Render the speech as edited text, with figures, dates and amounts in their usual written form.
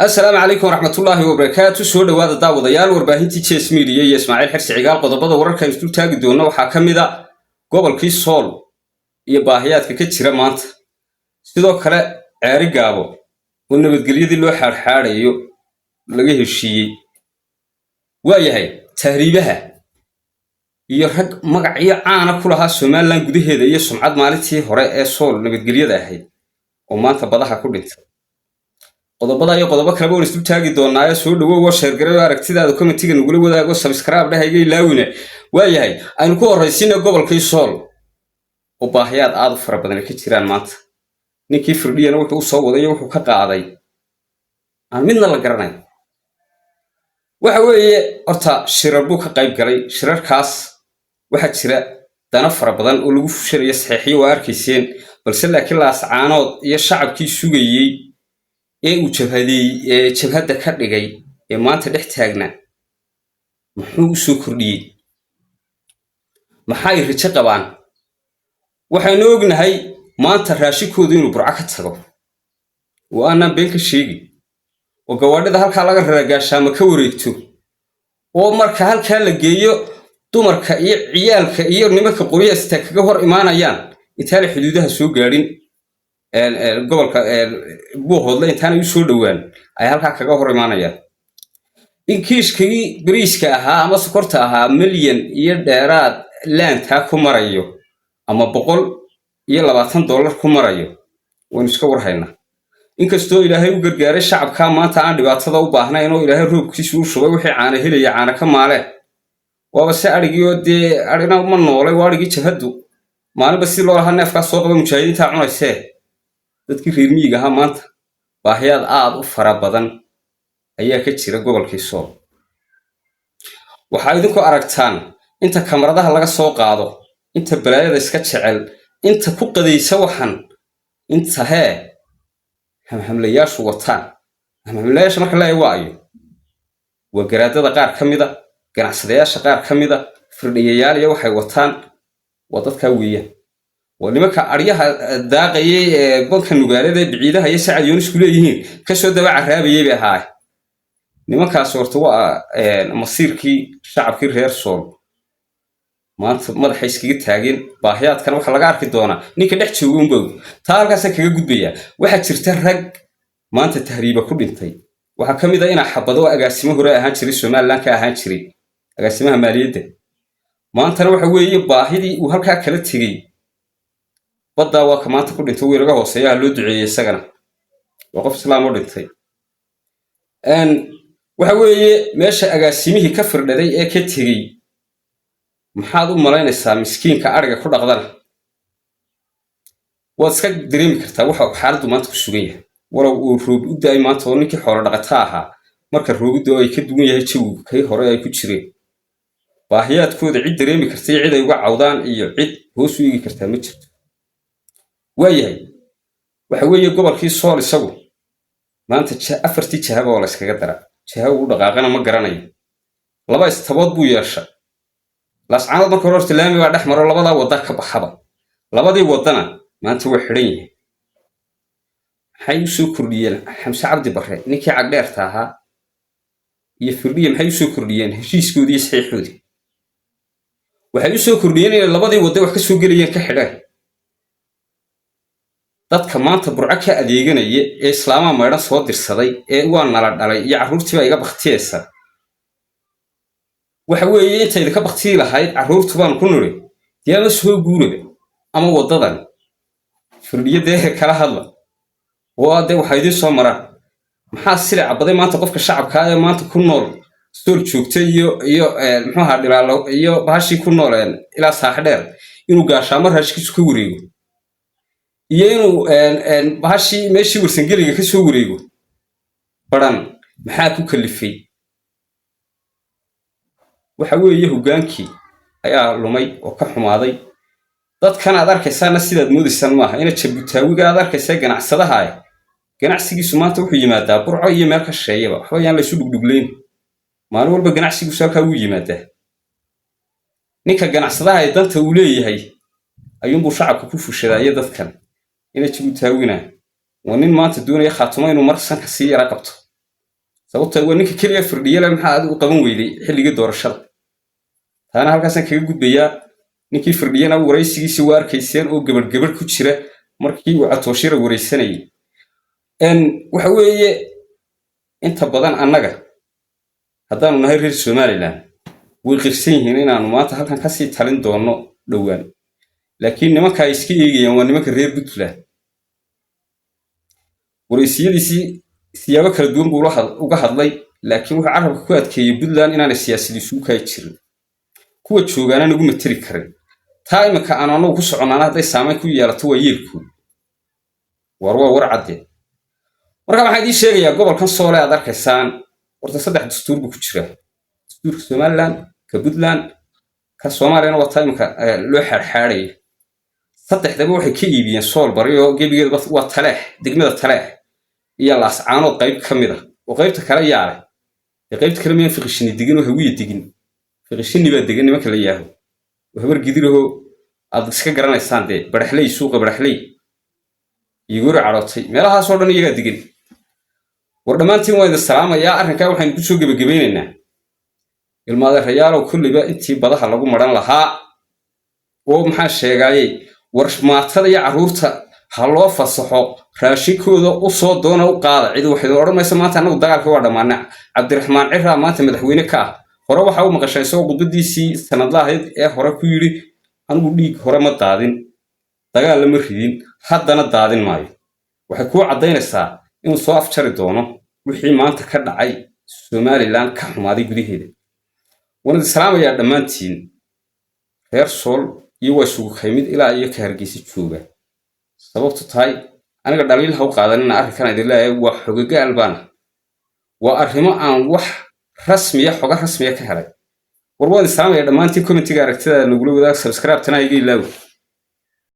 السلام عليكم ورحمة الله وبركاته. سو dhawaada daawadayaal warbaahintii Chess Media iyo Ismaaciil Xirsi Cigaal qodobada wararka isku taagi doona waxa kamida gobolkii Sool iyo baahiyaadka ka jira maanta. Sidoo kale ceeri gaabo oo nabadgelyadii loo xaarxaarayo laga heshiiyay. Waayahay tahriibaha iyo rag magacyo caan ah ku lahaa Soomaaliland gudaheeda iyo sumcad maalintii hore ee Sool nabadgelyada ahayd oo maanta badaha ku dhintay. qodobada iyo qodobo kale oo isku taagi doonaa soo dhawow share gareeyo aragtidaada commentiga nugula wadaago subscribe dhahayga ilaawina waayahay aynu ku horeysiino gobolkii Sool oo baahiyaad aad u fara badan ka jiraan maanta ninkii firdhiyana wuxuu soo waday wuxuu ka qaaday aan midna la garanay waxa weeye horta shirar buu ka qayb galay shirarkaas waxa jira dana fara badan oo lagu fushanayo saxiixiyo waa arkayseen balse laakiin la ascaanood iyo shacabkii sugayay uu jabhada ka dhigay ee maanta dhex taagna muxuu u soo kordhiyay maxay rijo qabaan waxaynu ognahay maanta raashikoodu inuu burco ka tago oo aanan been ka sheegin oo gawaadhida halka laga raragaashaama ka wareegto oo marka halka la geeyo dumarka iyo ciyaalka iyo nimanka qoriyasta kaga hor imaanayaan inta xuduudaha soo gaarin gobolka buuhoodle intaan ay soo dhawaan ay halka kaga hor imaanayaan in kiiskii bariiska ahaa ama sokorta ahaa milyan iyo dheeraad laanta ku marayo ama $120 ku marayo waan iska warhaynaa inkastoo ilaahay u gargaaray shacabka maanta aan dhibaatada u baahnayn oo ilaahay roobkiisu u shubay wixii caana helaya caana ka maale waaba se arigii arina ma noolay waa arigii jabhadu maalinba si loo lahaa neefkaas soo qaba mujaahidiinta cunaysee dadkii reer miyiga ahaa maanta baahiyaad aad u fara badan ayaa ka jira gobolkii Sool waxaa idinku aragtaan inta kamaradaha laga soo qaado inta balaayada iska jecel inta ku qadaysa waxan inta hamhamlayaashu wataan hamhamlayaasha marka la waayo waa garaadada qaar kamida ganacsadayaasha qaar kamida firdhiyayaal iyo waxay wataan wadadka weeyaan ولماك أريها داقية بنك النجارة بعيدة هي سعد يونس كله يهين كسر دواء عربي يبي هاي لماك صورتوا مصير كي شعب كي غير صول ما راح يسكت تاجين باهيات كانوا خلاقار في دونا نيك نحكي شو بقول تارك سكت جود بيا واحد ترترق ما أنت تهريبه كل بنتي وحكم إذا أنا حبضوا أقسمه رأي هانشري سومال لانك هانشري أقسمها ماليته ما أنت روح ويجي باهيدي وهالك كلت تجي بدأ وكمان تقول أنت ويرجع وصيا لودعي سجنا وقف سلام ودنتي أن وحوي ماشى أجاسمه كفر لدي أكتري محاضر ملاين السام مسكين كأرجع كل أقدر واسكت دريم كرتا وحق حالته ما تكشويه ورا الروب دائما تونيك حوار لقطعها مركز الروب ده يكدون يهتشو كي حوار يكشري باهيات كود عيد دريم كرتا عيد يوقع عودان عيد هو سوي كرتا متر waayahay waxa weeye gobolkii Sool isagu maanta afartii jahaba oo la iskaga dara jahaba uu dhaqaaqana ma garanayo laba istabood buu yeeshay lascaanood markii hore islaami waa dhex maro labada wada ka baxaba labadii wadana maanta way xiran yihiin maxay u soo kordhiyeen Xamse Cabdi Barre ninkii cagdheerta ahaa iyo firdhiye maxay u soo kordhiyeen heshiiskoodii saxiixoodii waxay u soo kordhiyeen in labadii wada wax ka soo galayeen ka xidhan dadka maanta burco ka adeeganaya ee islaama meedhan soo dirsaday ee waa nala dhalay iyo carruurtii baa iga baqtiyeysa waxa weeye intayda ka baqtii lahayd carruurtu baan ku nuri diyaama soo guuraba ama wadadan firdhiyada kala hadla waa waxa idin soo maraan maxaa silic cabaday maanta qofka shacabka ee maanta ku nool Sool joogta iyo muxuu ahaa dhilaalo iyo baashi ku nooleen ilaa saaxdheer inuu gaashaamo raashkiisu ka wareego iyo inuu baashi meeshii warsangeliga ka soo wareego baran maxaa ku kalifay waxa weeye hogaankii ayaa lumay oo ka xumaaday dadkan aad arkaysaana sidaad moodaysan maaha ina jabutaawiga aad arkaysaa ganacsadaha ganacsigiisu maanta wuxuu yimaadaa burco iyo meel ka sheeyaba waxba yaan la isu dhugdhugleyn maalin walba ganacsigiisu halkaa uu yimaadaa ninka ganacsadaha ay danta uu leeyahay ayuunbuu shacabka ku fushadaa iyo dadkan ina jabutaawina ونين ما تدون يا خاتمين ومرسن كسي رقبته sababtoo waa ninka kaliya firdhiye la maxaa aad u qaban weyday xilligii doorashada taana halkaasaan kaga gudbayaa ninkii firdhiyana waraysigiisa waa arkayseen oo gabadh ku jira markii uu Catoshire waraysanayay waxa weeye inta badan annaga haddaanu nahay reer Somaliland way qirsan yihiin inaanu maanta halkan ka sii talin doono dhowaan laakiin nimanka ay iska eegayaan waa nimanka reer Puntland waraysiyadiisii siyaabo kala duwan buu uga hadlay laakiin wuxuu carabka ku adkeeyay Puntland inaanay siyaasadiisu ka jirin kuwa joogaana nagu matiri karin taa imika aanu ku soconaana haday saameyn ku yeelato waa yeelkooda war cadde marka waxaan idin sheegayaa gobolkan Sool aad arkaysaan horta 3 dastuur buu ku jiraa dastuurka Somaliland ka Puntland ka Soomaaliya waa taymka loo xarxaaray saddexdaba waxay ka iibiyeen Sool bariyo gebigeeda waa Taleex degmada Taleex iyo Laascaanood qayb kamida oo qaybta kale yaala qaybta kale meen fiqishini digin oo hawiye digin fiqishini baa digin nimanka la yaaho habar gidiraho aad iska garanaysaan de baraxley suuqa baraxley igoor carootay meelahaas oo dhan iyaga digin war dhamaantiin waa idin salaamayaa arrinka waxaan ku soo gabagabaynaynaa ilmaada rayaal oo kulliba intii badaha lagu maran lahaa oo maxaa sheegayay war maatada iyo caruurta ha loo fasaxo raashinkooda u soo doona u qaada cid waxay oranaysaa maanta anagu dagaalka waa dhamaanay Cabdiraxmaan Cirra maanta madaxweyne ka hore waxa uu maqashay soo gudbadiisii sanadlahayd ee hore ku yiri anigu dhiig hore ma daadin dagaal lama ridin haddana daadin maayo waxay ku cadeynaysaa inuu soo afjari doono wixii maanta ka dhacay Somaliland ka xumaaday gudaheeda wana salaamayaa dhamaantiin reer Sool iyo way sugu qaymid ilaa iyo ka Hargeysa jooga sababtu tahay aniga dhaliil ha u qaadanina arrinkan idin leeyahay waa xogaga albaan waa arrimo aan wax rasmiya xoga rasmiya ka helay warwada salaamaya dhamaantiin commentiga aragtida nagu wadaag subscribe tana iga ilaaw